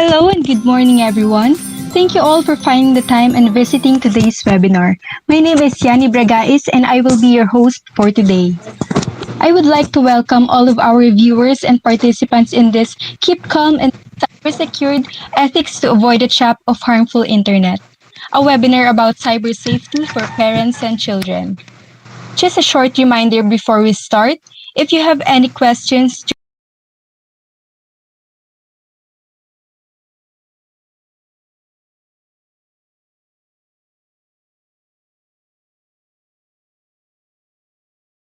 Hello and good morning, everyone. Thank you all for finding the time and visiting today's webinar. My name is Yani Bragais and I will be your host for today. I would like to welcome all of our viewers and participants in this Keep Calm and Cyber Secured Ethics to Avoid the Trap of Harmful Internet, a webinar about cyber safety for parents and children. Just a short reminder before we start, if you have any questions during the webinar, please feel free to type them in the chat box and we will answer them at the end.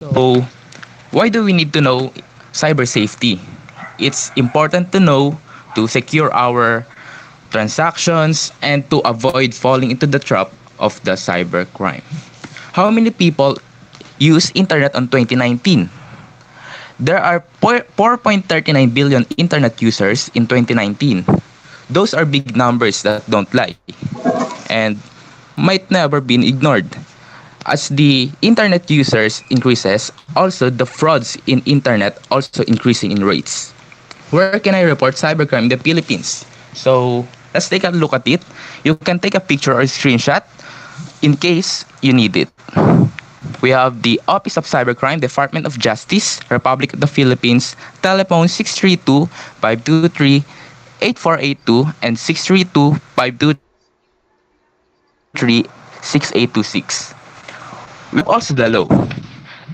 So, why do we need to know cyber safety? It's important to know to secure our transactions and to avoid falling into the trap of the cyber crime. How many people use internet on 2019? There are 4.39 billion internet users in 2019. Those are big numbers that don't lie and might never been ignored. As the internet users increases, also the frauds in internet also increasing in rates. Where can I report cybercrime in the Philippines? So let's take a look at it. You can take a picture or screenshot in case you need it. We have the Office of Cybercrime, Department of Justice, Republic of the Philippines, telephone 632-523-8482 and 632-523-6826. We have also the law.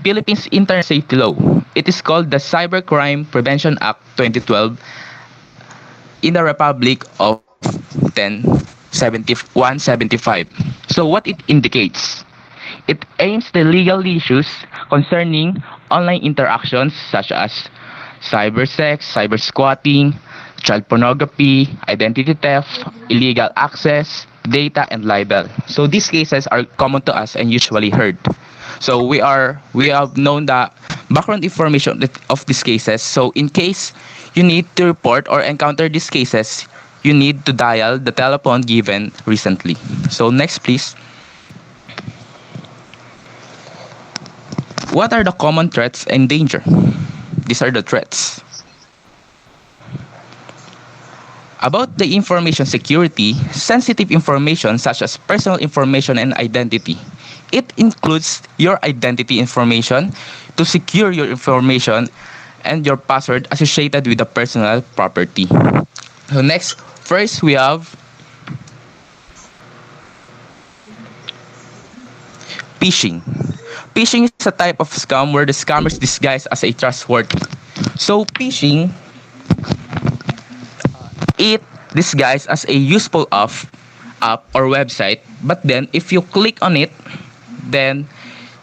Philippines Internet Safety Law. It is called the Cybercrime Prevention Act 2012 in the Republic of 175. So what it indicates? It aims the legal issues concerning online interactions such as cyber sex, cyber squatting, child pornography, identity theft, illegal access, data, and libel. So these cases are common to us and usually heard. So we have known the background information of these cases. So in case you need to report or encounter these cases, you need to dial the telephone given recently. So next please. What are the common threats and danger? These are the threats. About the information security, sensitive information such as personal information and identity It includes your identity information to secure your information and your password associated with the personal property. So next, first we have phishing. Phishing is a type of scam where the scammers disguise as a trustworthy. So phishing, it disguised as a useful app or website, but then if you click on it, then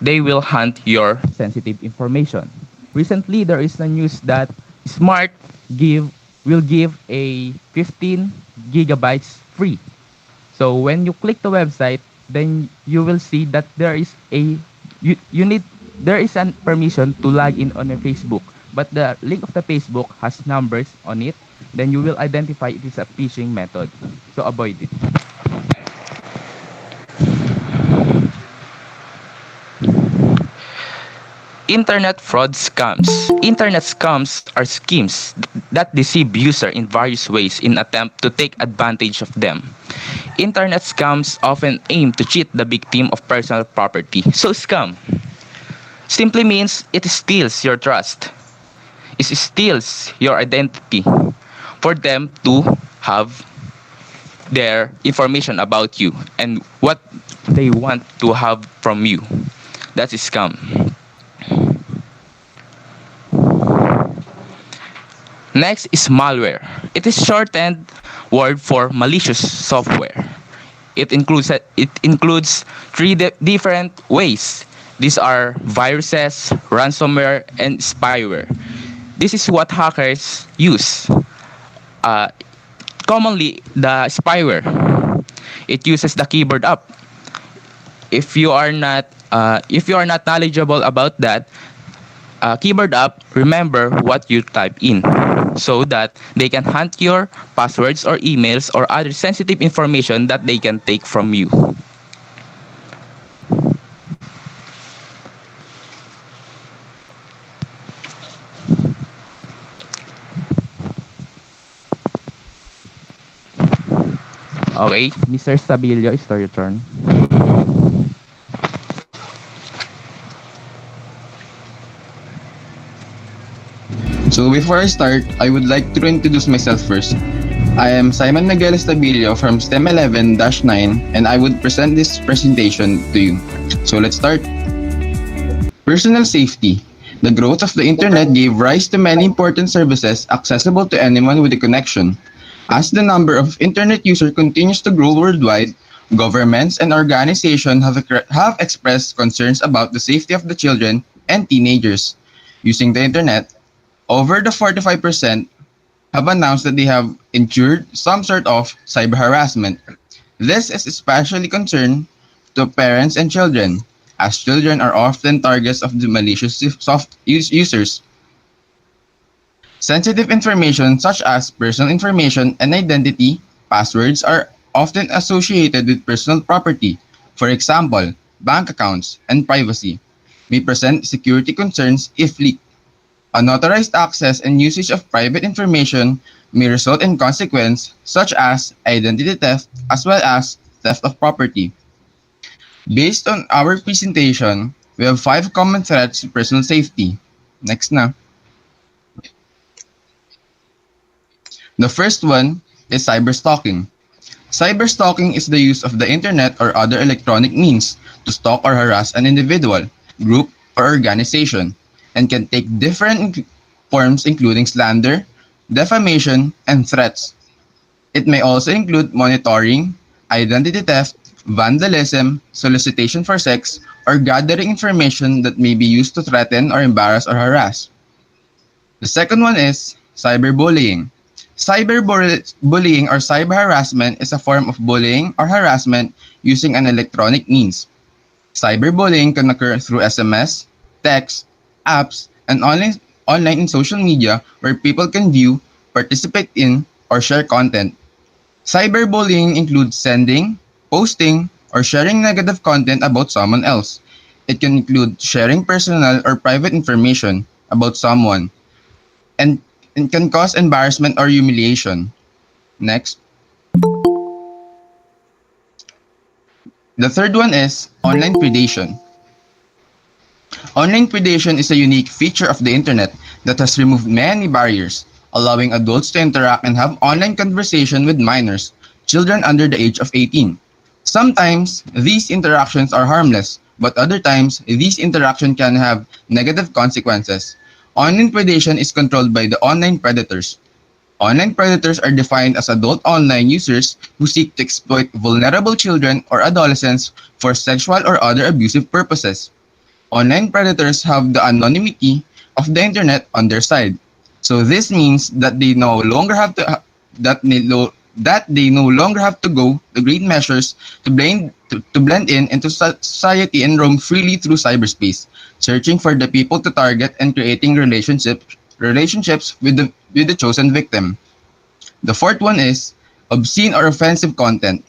they will hunt your sensitive information. Recently, there is a news that Smart give will give a 15 gigabytes free. So when you click the website, then you will see that you need there is an permission to log in on a Facebook, but the link of the Facebook has numbers on it. Then you will identify it is a phishing method. So avoid it. Internet fraud scams. Internet scams are schemes that deceive users in various ways in attempt to take advantage of them. Internet scams often aim to cheat the victim of personal property. So scam simply means it steals your trust. It steals your identity for them to have their information about you and what they want to have from you. That's a scam. Next is malware. It is shortened word for malicious software. It includes three different ways. These are viruses, ransomware, and spyware. This is what hackers use. Uh, Commonly, the spyware. It uses the keyboard up. If you are not knowledgeable about that, keyboard up, remember what you type in so that they can hunt your passwords or emails or other sensitive information that they can take from you. Okay, Mr. Stabilio, it's your turn. So before I start, I would like to introduce myself first. I am Simon Miguel Estabilio from STEM 11-9 and I would present this presentation to you. So let's start. Personal safety. The growth of the internet gave rise to many important services accessible to anyone with a connection. As the number of internet users continues to grow worldwide, governments and organizations have expressed concerns about the safety of the children and teenagers using the internet. Over the 45% have announced that they have endured some sort of cyber harassment. This is especially concerned to parents and children, as children are often targets of the malicious users. Sensitive information such as personal information and identity, passwords are often associated with personal property. For example, bank accounts and privacy may present security concerns if leaked. Unauthorized access and usage of private information may result in consequences such as identity theft as well as theft of property. Based on our presentation, we have 5 common threats to personal safety. Next na. The first one is cyberstalking. Cyberstalking is the use of the internet or other electronic means to stalk or harass an individual, group, or organization, and can take different forms including slander, defamation, and threats. It may also include monitoring, identity theft, vandalism, solicitation for sex, or gathering information that may be used to threaten or embarrass or harass. The second one is cyberbullying. Cyberbullying or cyber harassment is a form of bullying or harassment using an electronic means. Cyberbullying can occur through SMS, text, apps, and online and social media where people can view, participate in, or share content. Cyberbullying includes sending, posting, or sharing negative content about someone else. It can include sharing personal or private information about someone and it can cause embarrassment or humiliation. Next. The third one is online predation. Online predation is a unique feature of the internet that has removed many barriers, allowing adults to interact and have online conversation with minors, children under the age of 18. Sometimes, these interactions are harmless, but other times, these interactions can have negative consequences. Online predation is controlled by the online predators. Online predators are defined as adult online users who seek to exploit vulnerable children or adolescents for sexual or other abusive purposes. Online predators have the anonymity of the internet on their side. So this means that they no longer have to that they no longer have to go to great measures to blend in into society and roam freely through cyberspace, searching for the people to target and creating relationships with the chosen victim. The fourth one is obscene or offensive content.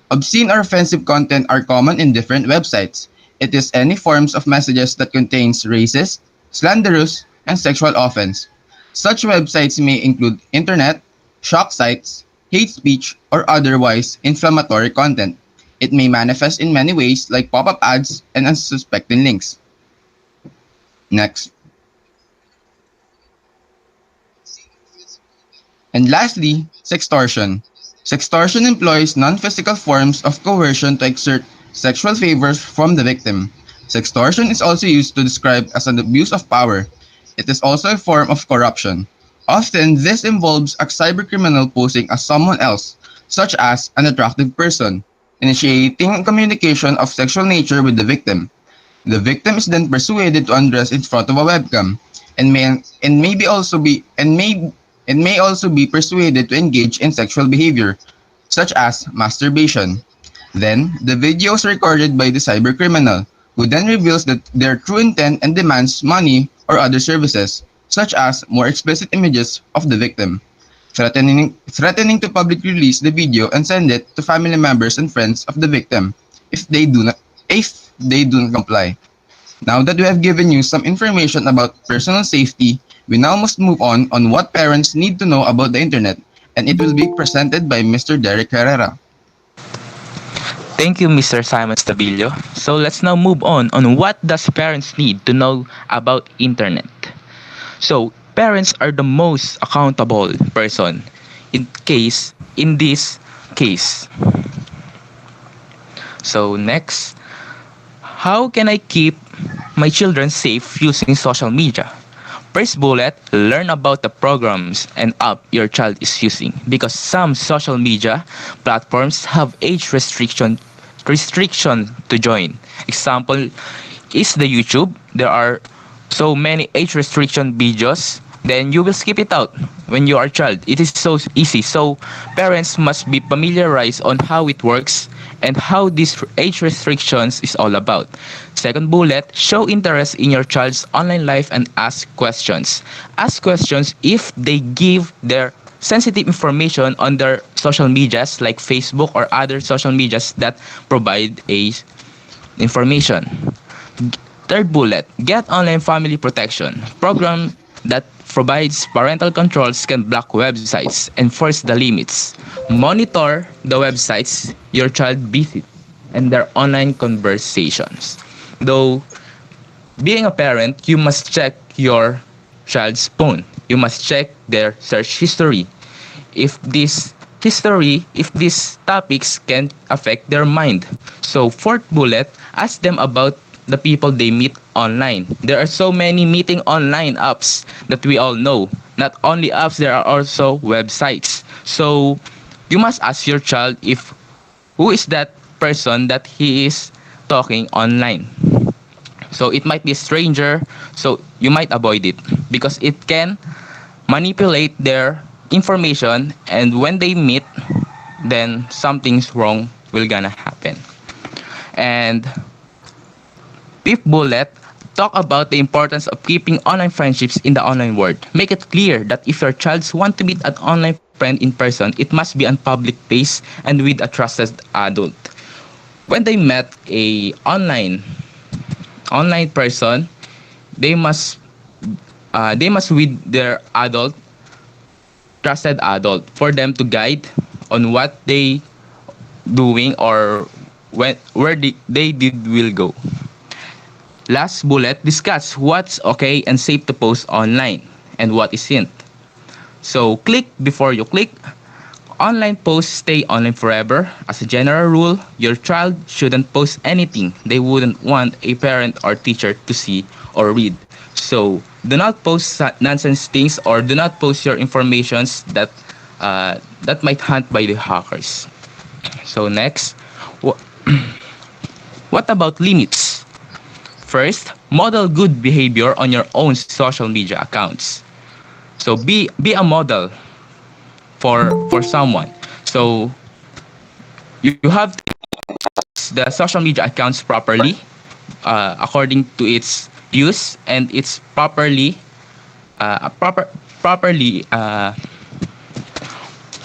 Obscene or offensive content are common in different websites. It is any forms of messages that contains racist, slanderous, and sexual offense. Such websites may include internet, shock sites, hate speech, or otherwise inflammatory content. It may manifest in many ways like pop-up ads and unsuspecting links. Next. And lastly, sextortion. Sextortion employs non-physical forms of coercion to exert sexual favors from the victim. Sextortion is also used to describe as an abuse of power. It is also a form of corruption. Often, this involves a cybercriminal posing as someone else, such as an attractive person, initiating communication of sexual nature with the victim. The victim is then persuaded to undress in front of a webcam, and may also be persuaded to engage in sexual behavior, such as masturbation. Then, the video is recorded by the cybercriminal, who then reveals that their true intent and demands money or other services, such as more explicit images of the victim, threatening to publicly release the video and send it to family members and friends of the victim if they do not comply. Now that we have given you some information about personal safety, we now must move on what parents need to know about the internet, and it will be presented by Mr. Derek Herrera. Thank you, Mr. Simon Stabilio. So let's now move on what does parents need to know about internet. So parents are the most accountable person in this case. So next, how can I keep my children safe using social media? First bullet, learn about the programs and app your child is using because some social media platforms have age restriction to join. Example is the YouTube. There are so many age restriction videos, then you will skip it out when you are a child. It is so easy. So parents must be familiarized on how it works and how this age restrictions is all about. Second bullet, show interest in your child's online life and ask questions. Ask questions if they give their sensitive information on their social medias like Facebook or other social medias that provide a information. Third bullet, get online family protection. Program that provides parental controls can block websites, enforce the limits, monitor the websites your child visits, and their online conversations. Though, being a parent, you must check your child's phone. You must check their search history. If these topics can affect their mind. So, fourth bullet, ask them about the people they meet online. There are so many meeting online apps that we all know. Not only apps, there are also websites. So you must ask your child if who is that person that he is talking online. So it might be a stranger, so you might avoid it because it can manipulate their information, and when they meet, then something's wrong will gonna happen. And fifth bullet, talk about the importance of keeping online friendships in the online world. Make it clear that if your child wants to meet an online friend in person, it must be on public place and with a trusted adult. When they met a online person, they must with their trusted adult for them to guide on what they doing or they did will go. Last bullet, discuss what's okay and safe to post online and what isn't. So click before you click. Online posts stay online forever. As a general rule, your child shouldn't post anything they wouldn't want a parent or teacher to see or read. So do not post nonsense things or do not post your informations that might hunt by the hackers. So next, wh- what about limits? First, model good behavior on your own social media accounts. So be a model for someone. So you have to use the social media accounts properly according to its use and it's properly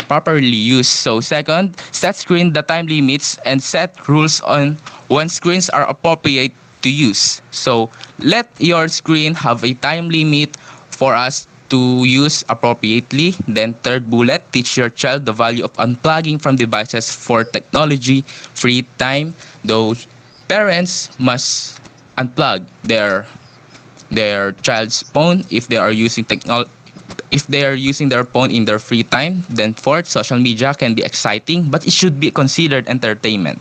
properly used. So second, set screen the time limits and set rules on when screens are appropriate to use. So let your screen have a time limit for us to use appropriately. Then third bullet, teach your child the value of unplugging from devices for technology free time. Those parents must unplug their child's phone if they are using their phone in their free time. Then fourth, social media can be exciting, but it should be considered entertainment.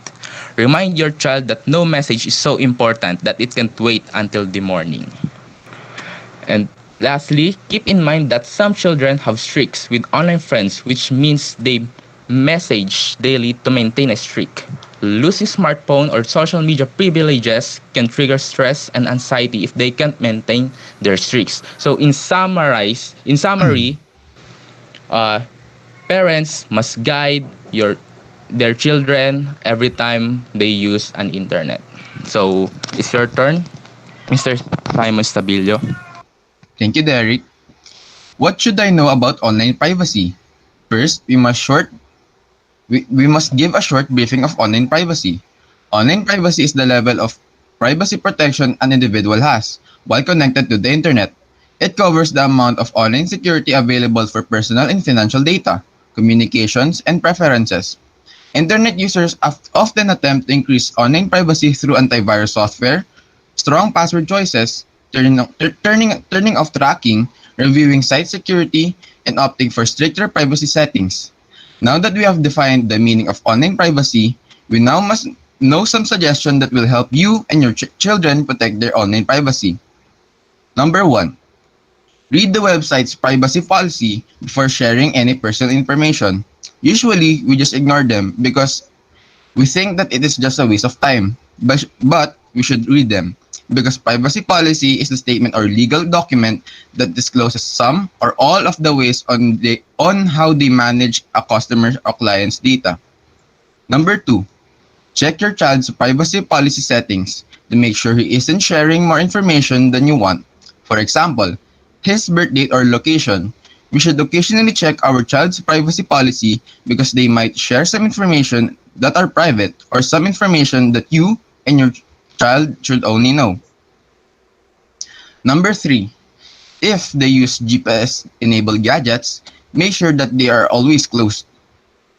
Remind your child that no message is so important that it can't wait until the morning. And lastly, keep in mind that some children have streaks with online friends, which means they message daily to maintain a streak. Losing smartphone or social media privileges can trigger stress and anxiety if they can't maintain their streaks. So in summary, uh, parents must guide their children every time they use an internet. So it's your turn, Mr. Simon Stabilio. Thank you, Derek. What should I know about online privacy? First, we must give a short briefing of online privacy. Online privacy is the level of privacy protection an individual has while connected to the internet. It covers the amount of online security available for personal and financial data, communications, and preferences. Internet users often attempt to increase online privacy through antivirus software, strong password choices, turning off tracking, reviewing site security, and opting for stricter privacy settings. Now that we have defined the meaning of online privacy, we now must know some suggestions that will help you and your children protect their online privacy. Number 1. Read the website's privacy policy before sharing any personal information. Usually, we just ignore them because we think that it is just a waste of time. But we should read them because privacy policy is the statement or legal document that discloses some or all of the ways on how they manage a customer or client's data. Number 2. Check your child's privacy policy settings to make sure he isn't sharing more information than you want. For example, his birth date or location. We should occasionally check our child's privacy policy because they might share some information that are private or some information that you and your child should only know. Number 3. If they use GPS-enabled gadgets, make sure that they are always closed.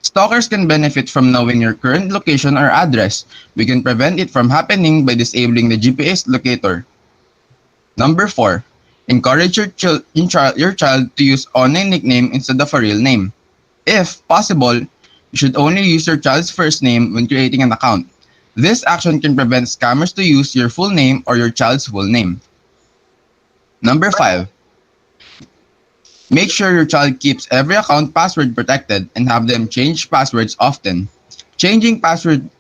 Stalkers can benefit from knowing your current location or address. We can prevent it from happening by disabling the GPS locator. Number 4. Encourage your child to use online nickname instead of a real name. If possible, you should only use your child's first name when creating an account. This action can prevent scammers to use your full name or your child's full name. Number 5. Make sure your child keeps every account password protected and have them change passwords often. Changing password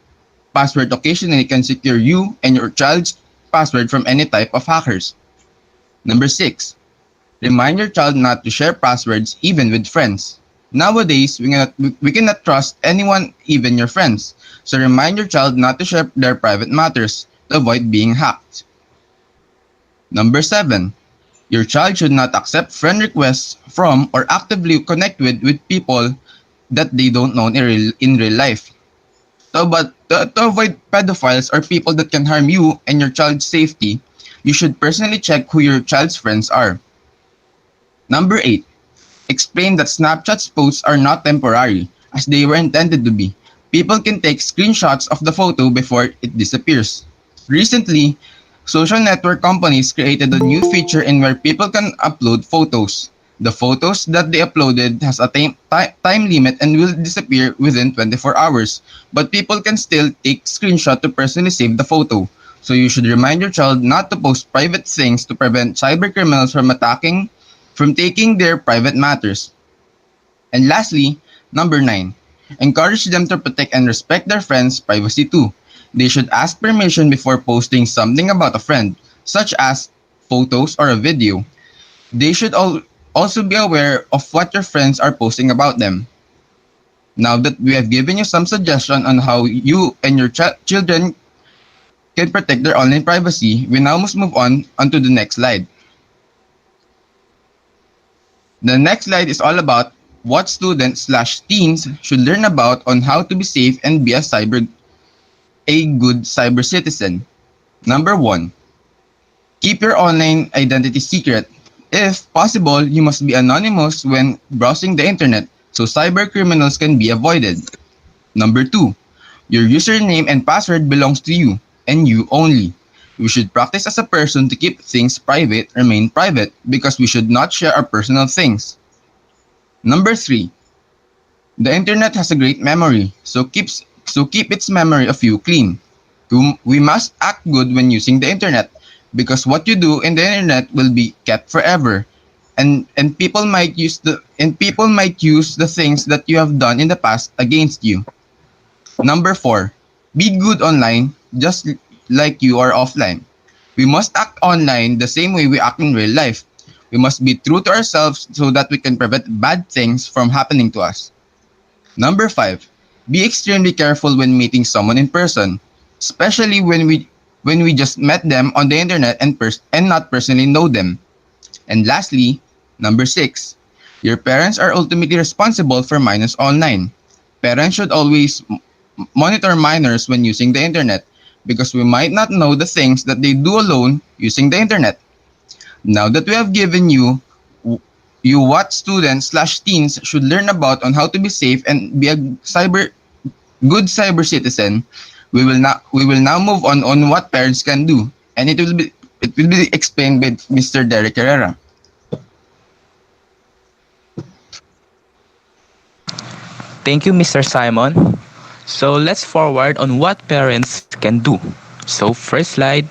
occasionally can secure you and your child's password from any type of hackers. Number 6. Remind your child not to share passwords even with friends. Nowadays, we cannot trust anyone, even your friends. So remind your child not to share their private matters to avoid being hacked. Number 7. Your child should not accept friend requests from or actively connect with people that they don't know in real life. To avoid pedophiles or people that can harm you and your child's safety, you should personally check who your child's friends are. Number 8. Explain that Snapchat's posts are not temporary, as they were intended to be. People can take screenshots of the photo before it disappears. Recently, social network companies created a new feature in where people can upload photos. The photos that they uploaded has a time limit and will disappear within 24 hours, but people can still take screenshot to personally save the photo. So you should remind your child not to post private things to prevent cybercriminals from taking their private matters. And lastly, number 9, encourage them to protect and respect their friends' privacy too. They should ask permission before posting something about a friend, such as photos or a video. They should also be aware of what your friends are posting about them. Now that we have given you some suggestion on how you and your children can protect their online privacy, we now must move on onto the next slide. The next slide is all about what students/teens should learn about on how to be safe and be a good cyber citizen. Number 1, keep your online identity secret. If possible, you must be anonymous when browsing the internet so cyber criminals can be avoided. Number 2, your username and password belongs to you and you only. We should practice as a person to keep things private remain private because we should not share our personal things. Number 3, the internet has a great memory, so keep its memory of you clean. We must act good when using the internet because what you do in the internet will be kept forever. And people might use the things that you have done in the past against you. Number 4, be good online just like you are offline. We must act online the same way we act in real life. We must be true to ourselves so that we can prevent bad things from happening to us. Number 5, be extremely careful when meeting someone in person, especially when we just met them on the internet and not personally know them. And lastly, number 6, your parents are ultimately responsible for minors online. Parents should always monitor minors when using the internet because we might not know the things that they do alone using the internet. Now that we have given you what students/teens should learn about on how to be safe and be a good cyber citizen, we will now move on what parents can do, and it will be explained by Mr. Derek Herrera. Thank you, Mr. Simon. So let's forward on what parents can do. So first slide,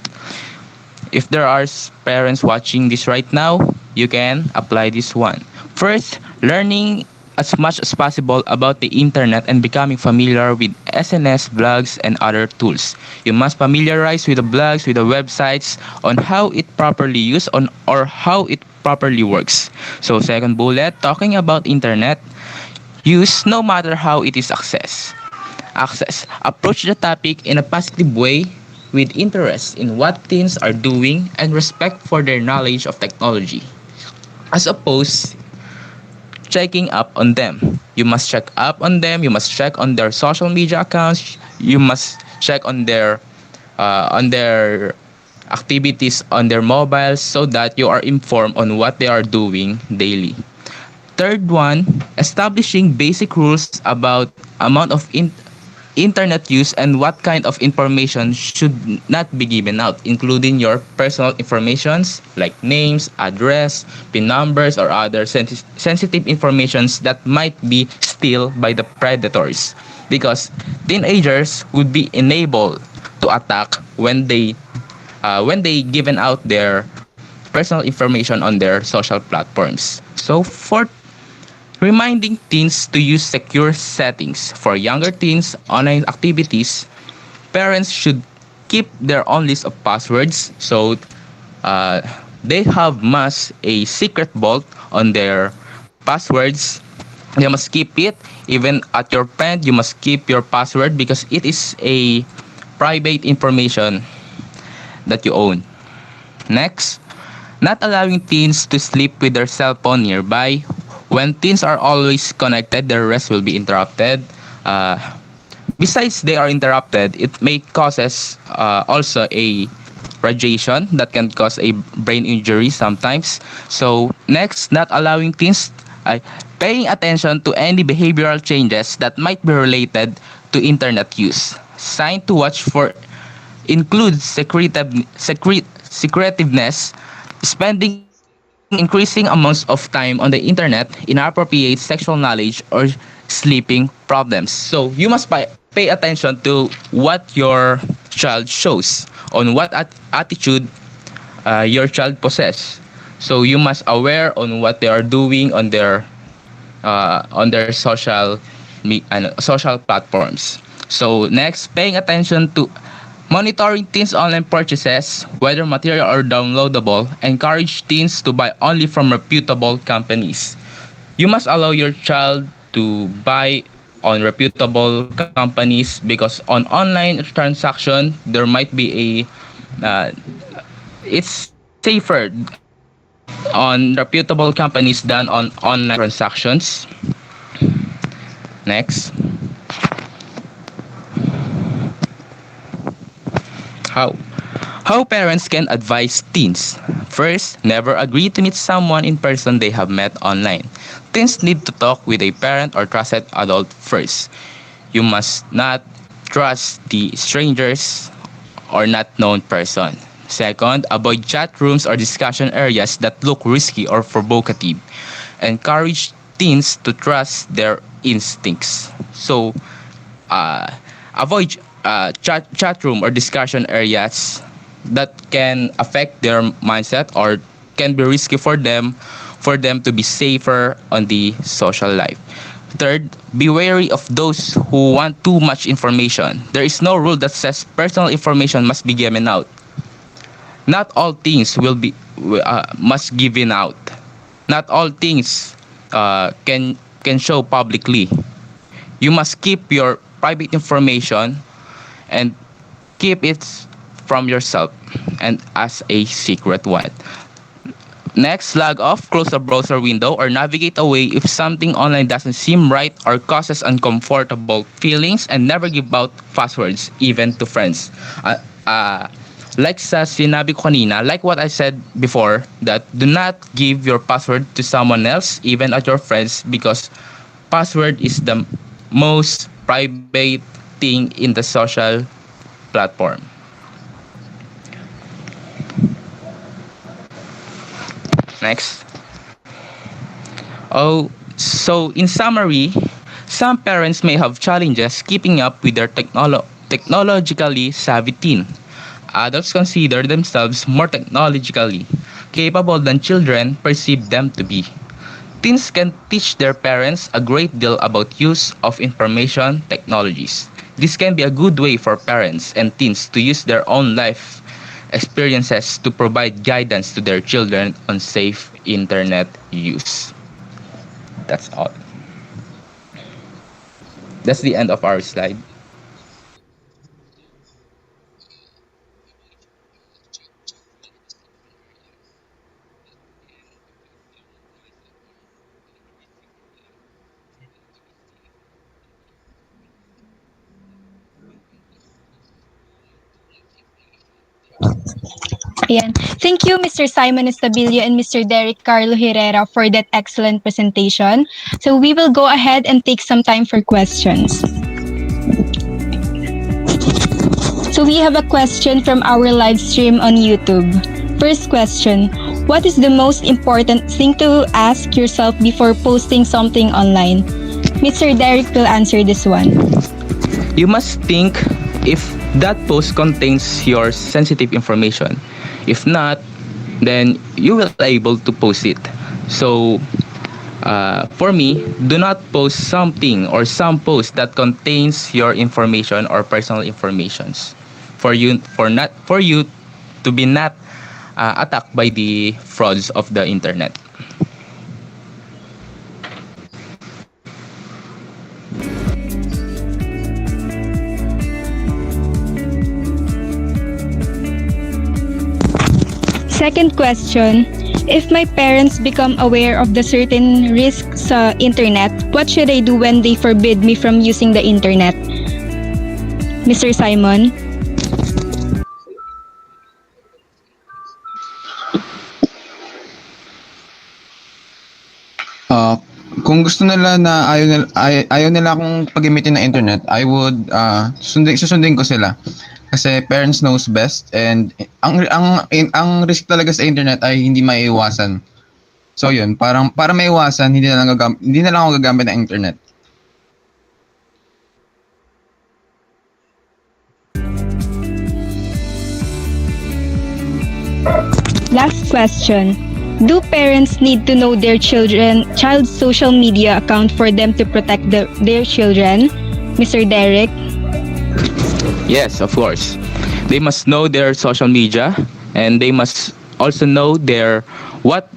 if there are parents watching this right now, you can apply this one. First, learning as much as possible about the internet and becoming familiar with SNS, blogs, and other tools. You must familiarize with the blogs, with the websites, on how it properly used on or how it properly works. So second bullet, talking about internet, use no matter how it is access. Approach the topic in a positive way with interest in what teens are doing and respect for their knowledge of technology. As opposed checking up on them. You must check up on them, you must check on their social media accounts, you must check on their activities on their mobiles so that you are informed on what they are doing daily. Third one, establishing basic rules about amount of internet use and what kind of information should not be given out, including your personal informations like names, address, PIN numbers, or other sensitive informations that might be stolen by the predators. Because teenagers would be enabled to attack when they given out their personal information on their social platforms. So fourth, reminding teens to use secure settings. For younger teens, online activities, parents should keep their own list of passwords so they have must a secret vault on their passwords. They must keep it. Even at your friend, you must keep your password because it is a private information that you own. Next, not allowing teens to sleep with their cell phone nearby. When teens are always connected, their rest will be interrupted. Besides they are interrupted, it may causes also a radiation that can cause a brain injury sometimes. So next, not allowing teens Paying attention to any behavioral changes that might be related to internet use. Sign to watch for includes secretiveness, spending increasing amounts of time on the internet, inappropriate sexual knowledge, or sleeping problems. So you must pay attention to what your child shows, on what attitude your child possess. So you must aware on what they are doing on their social platforms. So next, paying attention to monitoring teens' online purchases, whether material or downloadable, encourage teens to buy only from reputable companies. You must allow your child to buy on reputable companies because on online transaction there might be it's safer on reputable companies than on online transactions. Next, how how parents can advise teens. First, never agree to meet someone in person they have met online. Teens need to talk with a parent or trusted adult first. You must not trust the strangers or not known person. Second, avoid chat rooms or discussion areas that look risky or provocative. Encourage teens to trust their instincts. So, uh, avoid chat room or discussion areas that can affect their mindset or can be risky for them to be safer on the social life. Third, be wary of those who want too much information. There is no rule that says personal information must be given out. Not all things must given out. Not all things can show publicly. You must keep your private information and keep it from yourself and as a secret one. Next, log off, close the browser window, or navigate away if something online doesn't seem right or causes uncomfortable feelings, and never give out passwords, even to friends. Uh, uh, like sa sinabi ko kanina, like what I said before, that do not give your password to someone else, even at your friends, because password is the most private thing in the social platform. Next. Oh, so in summary, some parents may have challenges keeping up with their technologically savvy teen. Adults consider themselves more technologically capable than children perceive them to be. Teens can teach their parents a great deal about use of information technologies. This can be a good way for parents and teens to use their own life experiences to provide guidance to their children on safe internet use. That's all. That's the end of our slide. Ayan. Thank you, Mr. Simon Estabilio and Mr. Derek Carlo Herrera, for that excellent presentation. So we will go ahead and take some time for questions. So we have a question from our live stream on YouTube. First question, what is the most important thing to ask yourself before posting something online? Mr. Derek will answer this one. You must think if that post contains your sensitive information. If not, then you will able to post it. So for me, do not post something or some post that contains your information or personal informations for you to be not attacked by the frauds of the internet. Second question, if my parents become aware of the certain risks sa internet, what should I do when they forbid me from using the internet? Mr. Simon? Uh, Kung gusto nila na ayaw nila akong paggamitin ng internet, I would susundin ko sila. Kasi parents knows best, and ang risk talaga sa internet ay hindi maiiwasan. So yun, parang para maiwasan, hindi na lang ako gagamit ng internet. Last question. Do parents need to know their child's social media account for them to protect their children? Mr. Derek? Yes, of course. They must know their social media, and they must also know what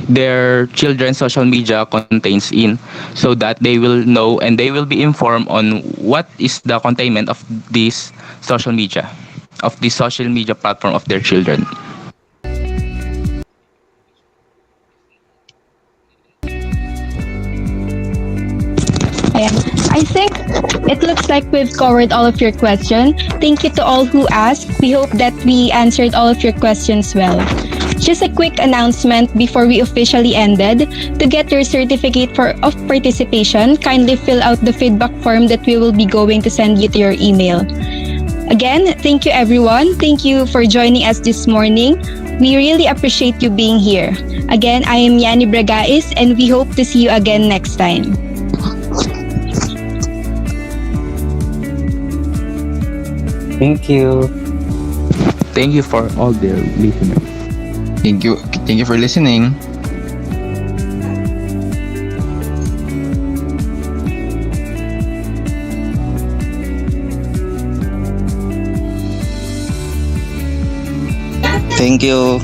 their children's social media contains in, so that they will know and they will be informed on what is the containment of this social media platform of their children. Ayan. I think it looks like we've covered all of your questions. Thank you to all who asked. We hope that we answered all of your questions well. Just a quick announcement before we officially ended. To get your certificate of participation, kindly fill out the feedback form that we will be going to send you to your email. Again, thank you everyone. Thank you for joining us this morning. We really appreciate you being here. Again, I am Yani Bragais, and we hope to see you again next time. Thank you. Thank you for all the listeners. Thank you for listening. Thank you.